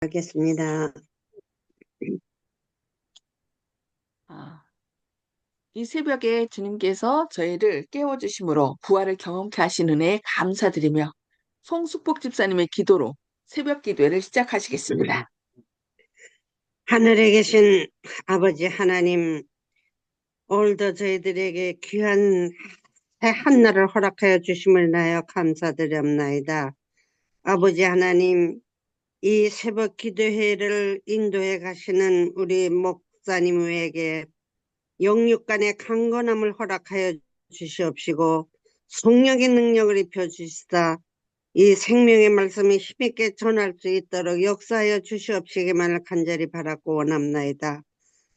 하겠습니다. 이 새벽에 주님께서 저희를 깨워주심으로 부활을 경험케 하신 은혜에 감사드리며 송숙복 집사님의 기도로 새벽 기도회를 시작하시겠습니다. 하늘에 계신 아버지 하나님, 오늘도 저희들에게 귀한 새 한날을 허락하여 주심을 나여 감사드립나이다. 아버지 하나님, 이 새벽 기도회를 인도해 가시는 우리 목사님에게 영육간의 강건함을 허락하여 주시옵시고 성령의 능력을 입혀 주시다 이 생명의 말씀이 힘있게 전할 수 있도록 역사하여 주시옵시기만을 간절히 바라고 원합나이다.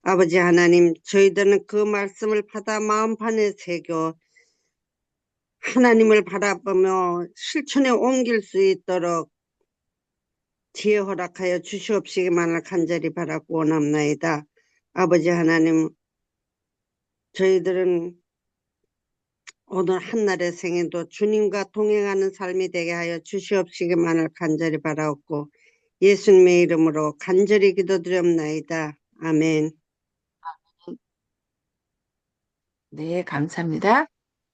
아버지 하나님, 저희들은 그 말씀을 받아 마음판에 새겨 하나님을 바라보며 실천에 옮길 수 있도록 지혜 허락하여 주시옵시기만을 간절히 바라고 원합나이다. 아버지 하나님, 저희들은 오늘 한날의 생애도 주님과 동행하는 삶이 되게 하여 주시옵시기만을 간절히 바라옵고 예수님의 이름으로 간절히 기도드립나이다. 아멘. 네, 감사합니다.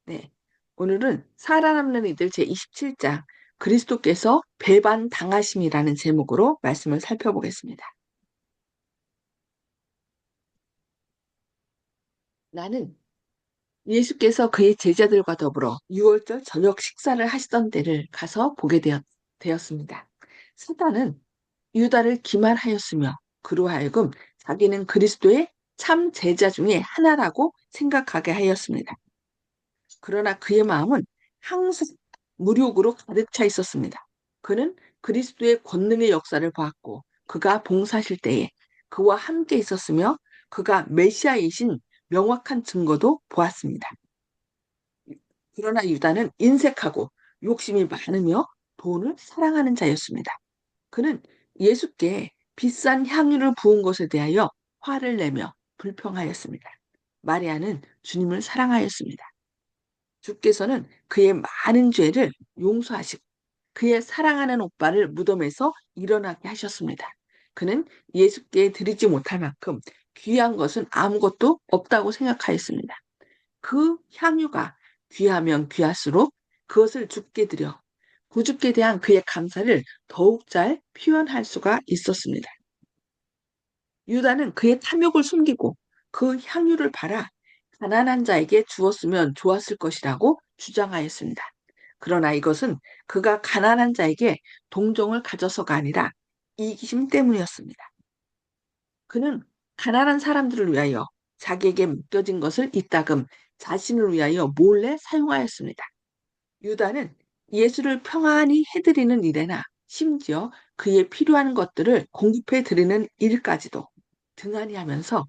네, 오늘은 살아남는 이들 제27장 그리스도께서 배반 당하심이라는 제목으로 말씀을 살펴보겠습니다. 나는 예수께서 그의 제자들과 더불어 유월절 저녁 식사를 하시던 때를 가서 보게 되었습니다. 사단은 유다를 기만하였으며 그로 하여금 자기는 그리스도의 참 제자 중에 하나라고 생각하게 하였습니다. 그러나 그의 마음은 항상 무력으로 가득 차 있었습니다. 그는 그리스도의 권능의 역사를 보았고 그가 봉사하실 때에 그와 함께 있었으며 그가 메시아이신 명확한 증거도 보았습니다. 그러나 유다는 인색하고 욕심이 많으며 돈을 사랑하는 자였습니다. 그는 예수께 비싼 향유를 부은 것에 대하여 화를 내며 불평하였습니다. 마리아는 주님을 사랑하였습니다. 주께서는 그의 많은 죄를 용서하시고 그의 사랑하는 오빠를 무덤에서 일어나게 하셨습니다. 그는 예수께 드리지 못할 만큼 귀한 것은 아무것도 없다고 생각하였습니다. 그 향유가 귀하면 귀할수록 그것을 주께 드려 구주께 대한 그의 감사를 더욱 잘 표현할 수가 있었습니다. 유다는 그의 탐욕을 숨기고 그 향유를 팔아 가난한 자에게 주었으면 좋았을 것이라고 주장하였습니다. 그러나 이것은 그가 가난한 자에게 동정을 가져서가 아니라 이기심 때문이었습니다. 그는 가난한 사람들을 위하여 자기에게 맡겨진 것을 이따금 자신을 위하여 몰래 사용하였습니다. 유다는 예수를 평안히 해드리는 일에나 심지어 그의 필요한 것들을 공급해 드리는 일까지도 등한히 하면서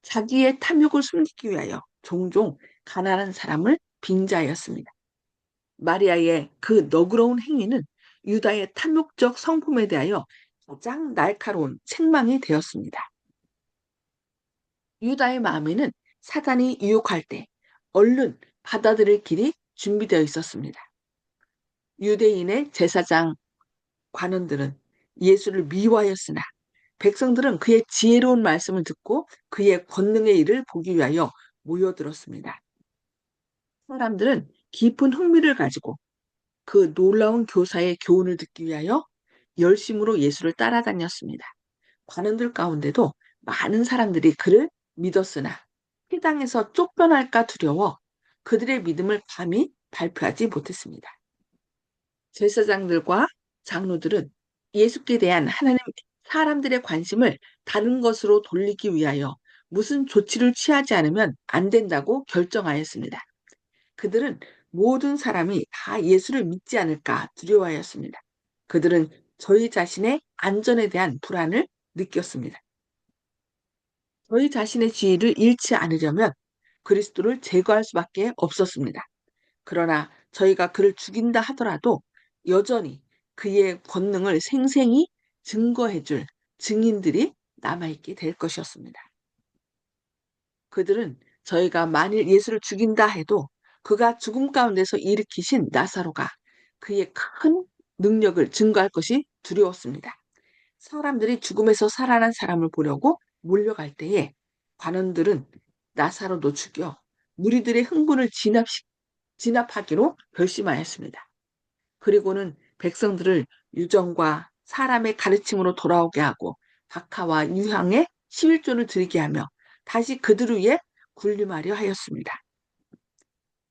자기의 탐욕을 숨기기 위하여 종종 가난한 사람을 빙자하였습니다. 마리아의 그 너그러운 행위는 유다의 탐욕적 성품에 대하여 가장 날카로운 책망이 되었습니다. 유다의 마음에는 사단이 유혹할 때 얼른 받아들일 길이 준비되어 있었습니다. 유대인의 제사장 관원들은 예수를 미워하였으나 백성들은 그의 지혜로운 말씀을 듣고 그의 권능의 일을 보기 위하여 모여들었습니다. 사람들은 깊은 흥미를 가지고 그 놀라운 교사의 교훈을 듣기 위하여 열심으로 예수를 따라다녔습니다. 관원들 가운데도 많은 사람들이 그를 믿었으나 회당에서 쫓겨날까 두려워 그들의 믿음을 감히 발표하지 못했습니다. 제사장들과 장로들은 예수께 대한 하나님 사람들의 관심을 다른 것으로 돌리기 위하여 무슨 조치를 취하지 않으면 안 된다고 결정하였습니다. 그들은 모든 사람이 다 예수를 믿지 않을까 두려워하였습니다. 그들은 저희 자신의 안전에 대한 불안을 느꼈습니다. 저희 자신의 지위를 잃지 않으려면 그리스도를 제거할 수밖에 없었습니다. 그러나 저희가 그를 죽인다 하더라도 여전히 그의 권능을 생생히 증거해 줄 증인들이 남아있게 될 것이었습니다. 그들은 저희가 만일 예수를 죽인다 해도 그가 죽음 가운데서 일으키신 나사로가 그의 큰 능력을 증거할 것이 두려웠습니다. 사람들이 죽음에서 살아난 사람을 보려고 몰려갈 때에 관원들은 나사로도 죽여 무리들의 흥분을 진압하기로 결심하였습니다. 그리고는 백성들을 유정과 사람의 가르침으로 돌아오게 하고 박하와 유향에 11조를 드리게 하며 다시 그들 위에 군림하려 하였습니다.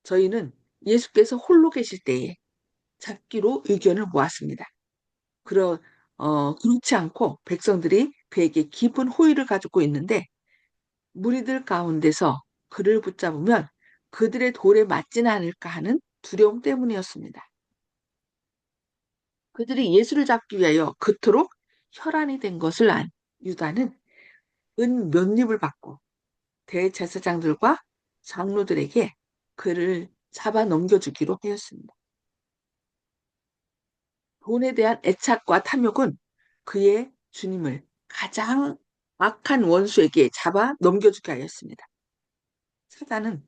저희는 예수께서 홀로 계실 때에 잡기로 의견을 모았습니다. 그렇지 않고 백성들이 그에게 깊은 호의를 가지고 있는데 무리들 가운데서 그를 붙잡으면 그들의 돌에 맞지는 않을까 하는 두려움 때문이었습니다. 그들이 예수를 잡기 위하여 그토록 혈안이 된 것을 안 유다는 은 몇 립을 받고 대제사장들과 장로들에게 그를 잡아 넘겨주기로 하였습니다. 돈에 대한 애착과 탐욕은 그의 주님을 가장 악한 원수에게 잡아 넘겨주게 하였습니다. 사단은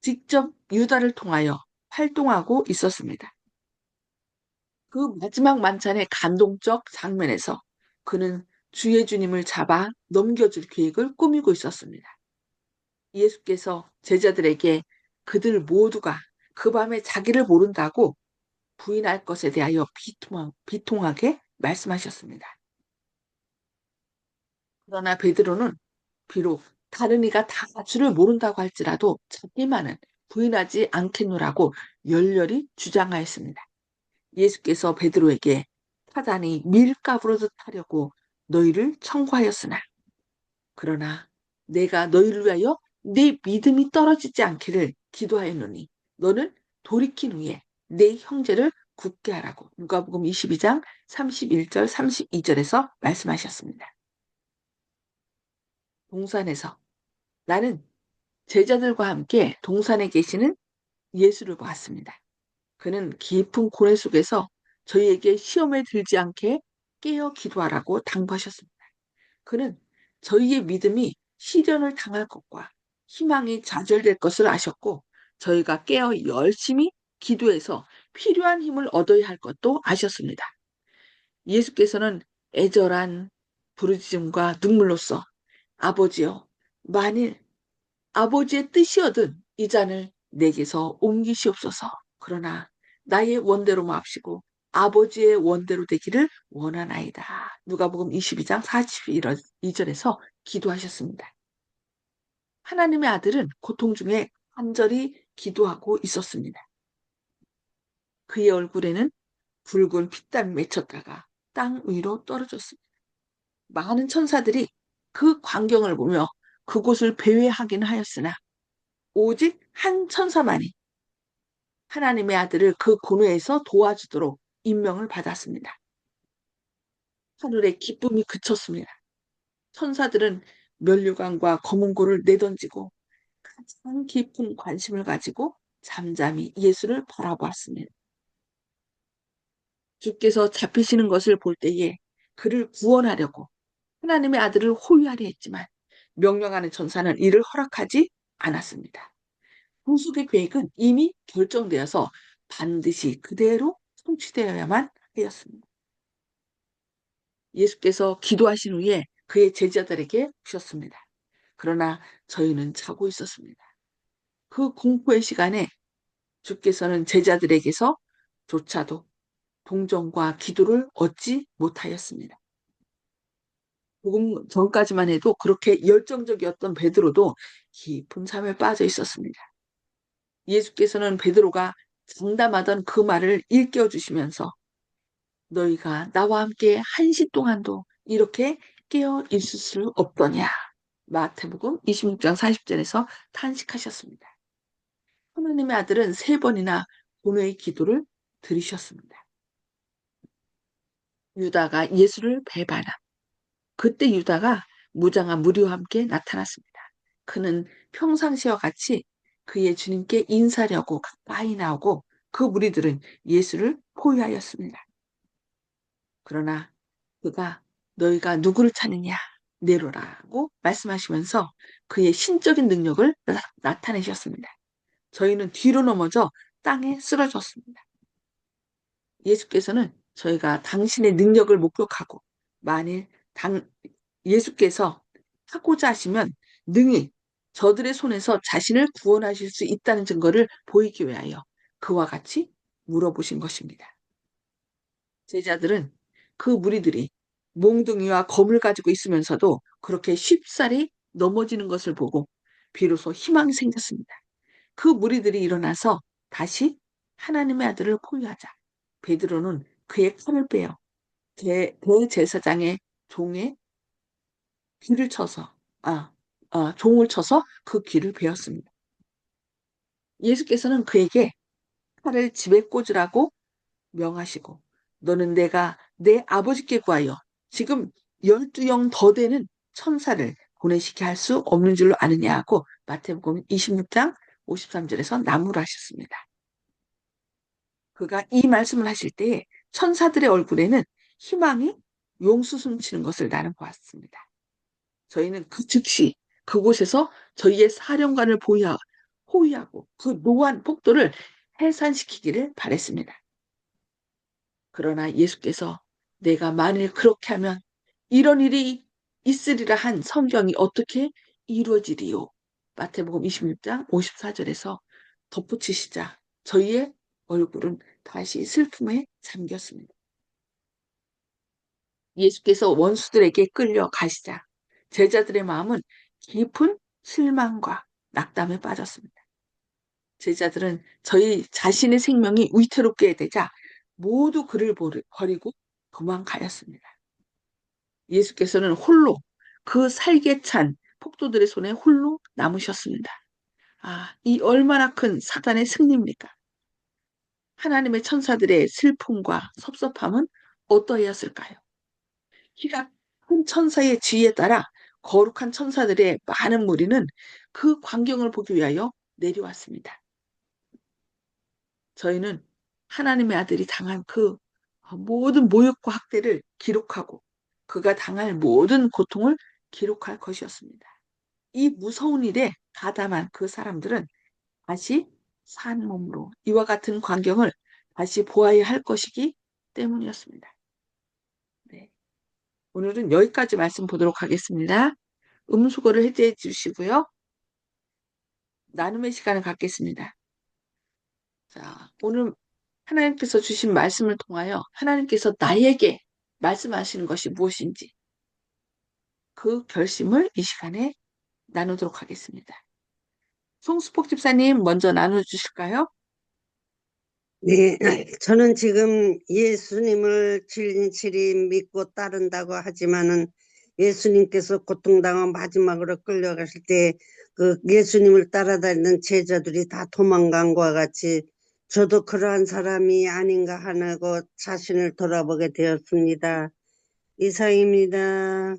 직접 유다를 통하여 활동하고 있었습니다. 그 마지막 만찬의 감동적 장면에서 그는 주의 주님을 잡아 넘겨줄 계획을 꾸미고 있었습니다. 예수께서 제자들에게 그들 모두가 그 밤에 자기를 모른다고 부인할 것에 대하여 비통하게 말씀하셨습니다. 그러나 베드로는 비록 다른 이가 다 주를 모른다고 할지라도 자기만은 부인하지 않겠노라고 열렬히 주장하였습니다. 예수께서 베드로에게 사단이 밀가부르듯 하려고 너희를 청구하였으나 그러나 내가 너희를 위하여 네 믿음이 떨어지지 않기를 기도하였노니 너는 돌이킨 후에 내 형제를 굳게 하라고 누가복음 22장 31절 32절에서 말씀하셨습니다. 동산에서 나는 제자들과 함께 동산에 계시는 예수를 보았습니다. 그는 깊은 고뇌 속에서 저희에게 시험에 들지 않게 깨어 기도하라고 당부하셨습니다. 그는 저희의 믿음이 시련을 당할 것과 희망이 좌절될 것을 아셨고 저희가 깨어 열심히 기도해서 필요한 힘을 얻어야 할 것도 아셨습니다. 예수께서는 애절한 부르짖음과 눈물로써 아버지여 만일 아버지의 뜻이거든 이 잔을 내게서 옮기시옵소서. 그러나 나의 원대로 마옵시고 아버지의 원대로 되기를 원하나이다. 누가복음 22장 42절에서 기도하셨습니다. 하나님의 아들은 고통 중에 간절히 기도하고 있었습니다. 그의 얼굴에는 붉은 피땀이 맺혔다가 땅 위로 떨어졌습니다. 많은 천사들이 그 광경을 보며 그곳을 배회하긴 하였으나 오직 한 천사만이 하나님의 아들을 그 고뇌에서 도와주도록 임명을 받았습니다. 하늘의 기쁨이 그쳤습니다. 천사들은 면류관과 검은고를 내던지고 가장 깊은 관심을 가지고 잠잠히 예수를 바라보았습니다. 주께서 잡히시는 것을 볼 때에 그를 구원하려고 하나님의 아들을 호위하려 했지만 명령하는 천사는 이를 허락하지 않았습니다. 구속의 계획은 이미 결정되어서 반드시 그대로 성취되어야만 하였습니다. 예수께서 기도하신 후에 그의 제자들에게 오셨습니다. 그러나 저희는 자고 있었습니다. 그 공포의 시간에 주께서는 제자들에게서 조차도 동정과 기도를 얻지 못하였습니다. 조금 전까지만 해도 그렇게 열정적이었던 베드로도 깊은 잠에 빠져 있었습니다. 예수께서는 베드로가 장담하던 그 말을 일깨워 주시면서 너희가 나와 함께 1시 동안도 이렇게 깨어 있을 수 없더냐. 마태복음 26장 40절에서 탄식하셨습니다. 하나님의 아들은 3번이나 고뇌의 기도를 들으셨습니다. 유다가 예수를 배반함. 그때 유다가 무장한 무리와 함께 나타났습니다. 그는 평상시와 같이 그의 주님께 인사하려고 가까이 나오고 그 무리들은 예수를 포위하였습니다. 그러나 그가 너희가 누구를 찾느냐 내로라고 말씀하시면서 그의 신적인 능력을 나타내셨습니다. 저희는 뒤로 넘어져 땅에 쓰러졌습니다. 예수께서는 저희가 당신의 능력을 목격하고 만일 예수께서 하고자 하시면 능히 저들의 손에서 자신을 구원하실 수 있다는 증거를 보이기 위하여 그와 같이 물어보신 것입니다. 제자들은 그 무리들이 몽둥이와 검을 가지고 있으면서도 그렇게 쉽사리 넘어지는 것을 보고 비로소 희망이 생겼습니다. 그 무리들이 일어나서 다시 하나님의 아들을 포위하자 베드로는 그의 칼을 빼어 대제사장의 종의 귀를 쳐서 종을 쳐서 그 귀를 베었습니다. 예수께서는 그에게 칼을 집에 꽂으라고 명하시고 너는 내가 내 아버지께 구하여 지금 12영 더 되는 천사를 보내시게 할 수 없는 줄로 아느냐 하고 마태복음 26장 53절에서 나무라 하셨습니다. 그가 이 말씀을 하실 때에 천사들의 얼굴에는 희망이 용수숨치는 것을 나는 보았습니다. 저희는 그 즉시 그곳에서 저희의 사령관을 호위하고 그 노한 폭도를 해산시키기를 바랬습니다. 그러나 예수께서 내가 만일 그렇게 하면 이런 일이 있으리라 한 성경이 어떻게 이루어지리요? 마태복음 26장 54절에서 덧붙이시자 저희의 얼굴은 다시 슬픔에 잠겼습니다. 예수께서 원수들에게 끌려 가시자 제자들의 마음은 깊은 실망과 낙담에 빠졌습니다. 제자들은 저희 자신의 생명이 위태롭게 되자 모두 그를 버리고 도망가였습니다. 예수께서는 홀로 그 살게 찬 폭도들의 손에 홀로 남으셨습니다. 이 얼마나 큰 사단의 승리입니까? 하나님의 천사들의 슬픔과 섭섭함은 어떠했을까요? 키가 큰 천사의 지위에 따라 거룩한 천사들의 많은 무리는 그 광경을 보기 위하여 내려왔습니다. 저희는 하나님의 아들이 당한 그 모든 모욕과 학대를 기록하고 그가 당할 모든 고통을 기록할 것이었습니다. 이 무서운 일에 가담한 그 사람들은 다시 산 몸으로 이와 같은 광경을 다시 보아야 할 것이기 때문이었습니다. 네. 오늘은 여기까지 말씀 보도록 하겠습니다. 음수거를 해제해 주시고요. 나눔의 시간을 갖겠습니다. 자, 오늘 하나님께서 주신 말씀을 통하여 하나님께서 나에게 말씀하시는 것이 무엇인지 그 결심을 이 시간에 나누도록 하겠습니다. 송수폭 집사님 먼저 나눠주실까요? 네, 저는 지금 예수님을 진실이 믿고 따른다고 하지만은 예수님께서 고통당한 마지막으로 끌려가실 때 그 예수님을 따라다니는 제자들이 다 도망간 것과 같이 저도 그러한 사람이 아닌가 하고 자신을 돌아보게 되었습니다. 이상입니다.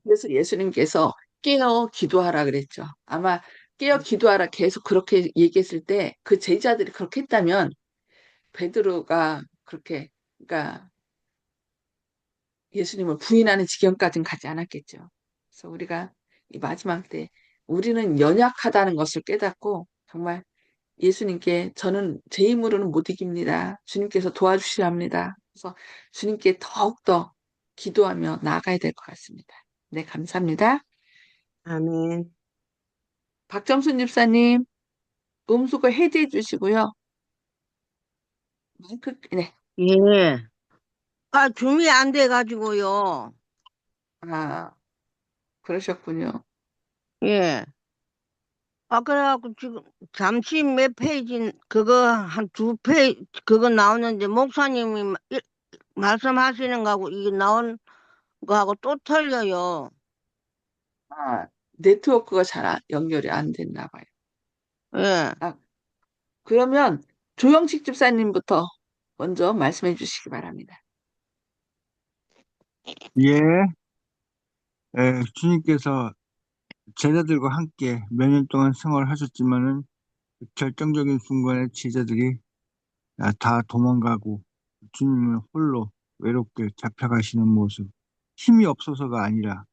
그래서 예수님께서 깨어 기도하라 그랬죠. 아마 깨어 기도하라 계속 그렇게 얘기했을 때 그 제자들이 그렇게 했다면 베드로가 그렇게 그러니까 예수님을 부인하는 지경까지는 가지 않았겠죠. 그래서 우리가 이 마지막 때 우리는 연약하다는 것을 깨닫고 정말 예수님께 저는 제 힘으로는 못 이깁니다. 주님께서 도와주셔야 합니다. 그래서 주님께 더욱더 기도하며 나아가야 될 것 같습니다. 네, 감사합니다. 아멘. 박정순 집사님, 음수거 해제해 주시고요. 네. 예. 준비 안 돼가지고요. 아, 그러셨군요. 예. 그래갖고 지금 잠시 몇 페이지, 그거 한 두 페이지, 그거 나오는데, 목사님이 말씀하시는 거하고 이게 나온 거하고 또 틀려요. 네트워크가 잘 연결이 안 됐나 봐요. 예. 아, 그러면 조영식 집사님부터 먼저 말씀해 주시기 바랍니다. 예, 주님께서 제자들과 함께 몇 년 동안 생활하셨지만은 결정적인 순간에 제자들이 다 도망가고 주님은 홀로 외롭게 잡혀가시는 모습, 힘이 없어서가 아니라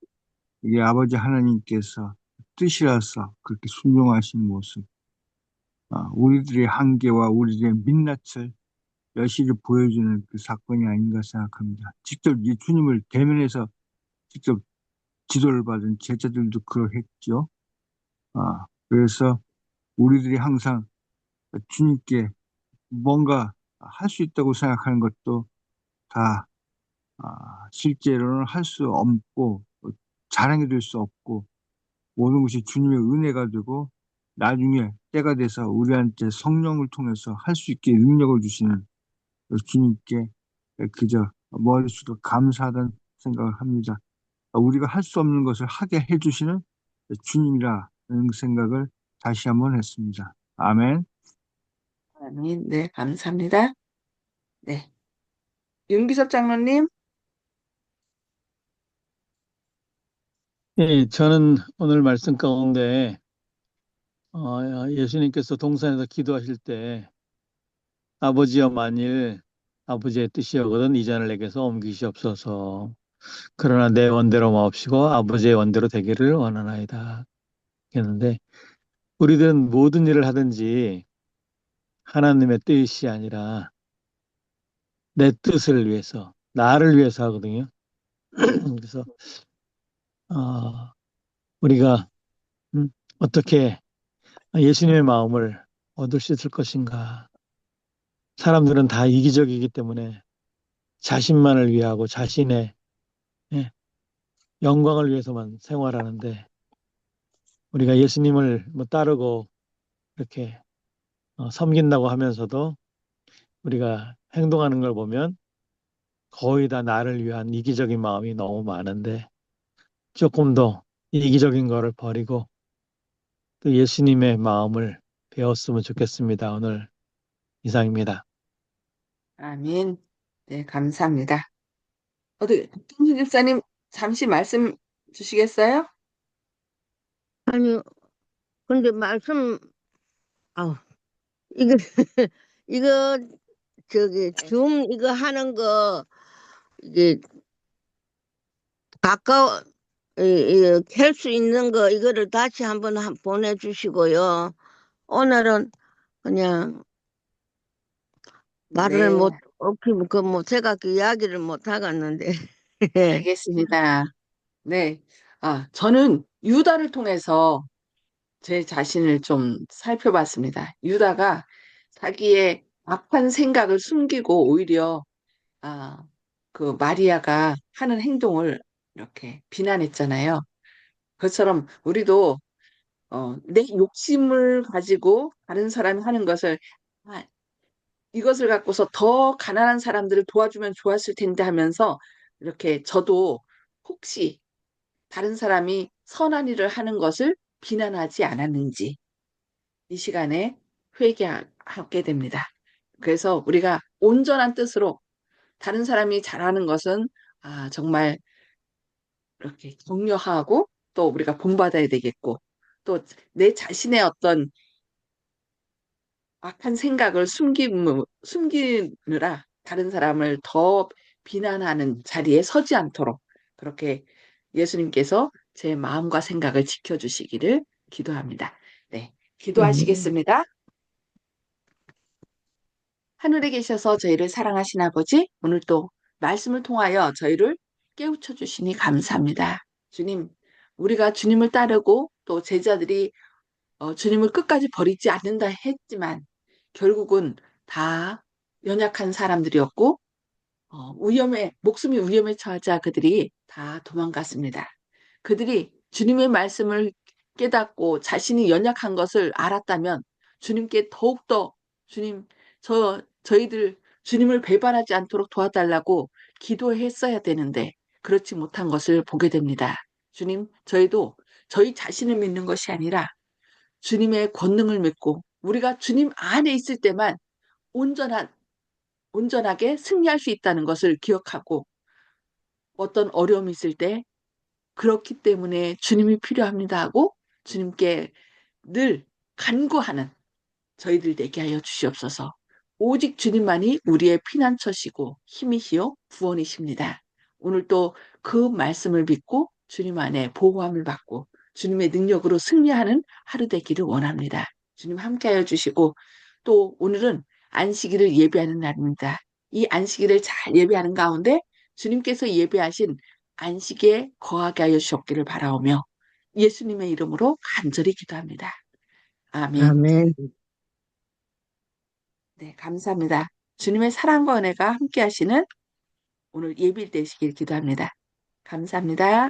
이게 아버지 하나님께서 뜻이라서 그렇게 순종하신 모습, 우리들의 한계와 우리들의 민낯을 여실히 보여주는 그 사건이 아닌가 생각합니다. 직접 이 주님을 대면해서 직접 지도를 받은 제자들도 그러했죠. 그래서 우리들이 항상 주님께 뭔가 할 수 있다고 생각하는 것도 다 실제로는 할 수 없고 자랑이 될 수 없고 모든 것이 주님의 은혜가 되고 나중에 때가 돼서 우리한테 성령을 통해서 할 수 있게 능력을 주시는 주님께 그저 머릿수로 감사하다는 생각을 합니다. 우리가 할 수 없는 것을 하게 해주시는 주님이라는 생각을 다시 한번 했습니다. 아멘. 아멘. 네, 감사합니다. 네. 윤기섭 장로님. 예, 저는 오늘 말씀 가운데 예수님께서 동산에서 기도하실 때 아버지여 만일 아버지의 뜻이여거든 이 잔을 내게서 옮기시옵소서. 그러나 내 원대로 마옵시고 아버지의 원대로 되기를 원하나이다. 했는데 우리들은 모든 일을 하든지 하나님의 뜻이 아니라 내 뜻을 위해서 나를 위해서 하거든요. 그래서 우리가 어떻게 예수님의 마음을 얻을 수 있을 것인가. 사람들은 다 이기적이기 때문에 자신만을 위하고 자신의 예, 영광을 위해서만 생활하는데 우리가 예수님을 뭐 따르고 이렇게 섬긴다고 하면서도 우리가 행동하는 걸 보면 거의 다 나를 위한 이기적인 마음이 너무 많은데 조금 더 이기적인 거를 버리고 또 예수님의 마음을 배웠으면 좋겠습니다. 오늘 이상입니다. 아멘. 네, 감사합니다. 김수 집사님, 잠시 말씀 주시겠어요? 아니, 근데 아우, 이거, 이거, 줌 이거 하는 거, 이게, 가까워, 켤수 있는 거, 이거를 다시 한번 보내주시고요. 오늘은 그냥 말을 네, 제가 그 이야기를 못 하겠는데. 알겠습니다. 네. 저는 유다를 통해서 제 자신을 좀 살펴봤습니다. 유다가 자기의 악한 생각을 숨기고 오히려 아, 그 마리아가 하는 행동을 이렇게 비난했잖아요. 그것처럼 우리도 내 욕심을 가지고 다른 사람이 하는 것을 아, 이것을 갖고서 더 가난한 사람들을 도와주면 좋았을 텐데 하면서 이렇게 저도 혹시 다른 사람이 선한 일을 하는 것을 비난하지 않았는지 이 시간에 회개하게 됩니다. 그래서 우리가 온전한 뜻으로 다른 사람이 잘하는 것은 정말 이렇게 격려하고 또 우리가 본받아야 되겠고 또 내 자신의 어떤 악한 생각을 숨기느라 다른 사람을 더 비난하는 자리에 서지 않도록 그렇게 예수님께서 제 마음과 생각을 지켜주시기를 기도합니다. 네, 기도하시겠습니다. 하늘에 계셔서 저희를 사랑하신 아버지, 오늘 또 말씀을 통하여 저희를 깨우쳐 주시니 감사합니다. 주님, 우리가 주님을 따르고 또 제자들이 주님을 끝까지 버리지 않는다 했지만 결국은 다 연약한 사람들이었고 목숨이 위험에 처하자 그들이 다 도망갔습니다. 그들이 주님의 말씀을 깨닫고 자신이 연약한 것을 알았다면 주님께 더욱더 주님, 저희들 주님을 배반하지 않도록 도와달라고 기도했어야 되는데 그렇지 못한 것을 보게 됩니다. 주님, 저희도 저희 자신을 믿는 것이 아니라 주님의 권능을 믿고 우리가 주님 안에 있을 때만 온전하게 승리할 수 있다는 것을 기억하고 어떤 어려움이 있을 때 그렇기 때문에 주님이 필요합니다 하고 주님께 늘 간구하는 저희들 되게 하여 주시옵소서. 오직 주님만이 우리의 피난처시고 힘이시요 구원이십니다. 오늘 또 그 말씀을 믿고 주님 안에 보호함을 받고 주님의 능력으로 승리하는 하루 되기를 원합니다. 주님 함께하여 주시고 또 오늘은 안식일을 예배하는 날입니다. 이 안식일을 잘 예배하는 가운데 주님께서 예배하신 안식에 거하게 하여 주셨기를 바라오며 예수님의 이름으로 간절히 기도합니다. 아멘. 아멘. 네, 감사합니다. 주님의 사랑과 은혜가 함께 하시는 오늘 예bil 되시길 기도합니다. 감사합니다.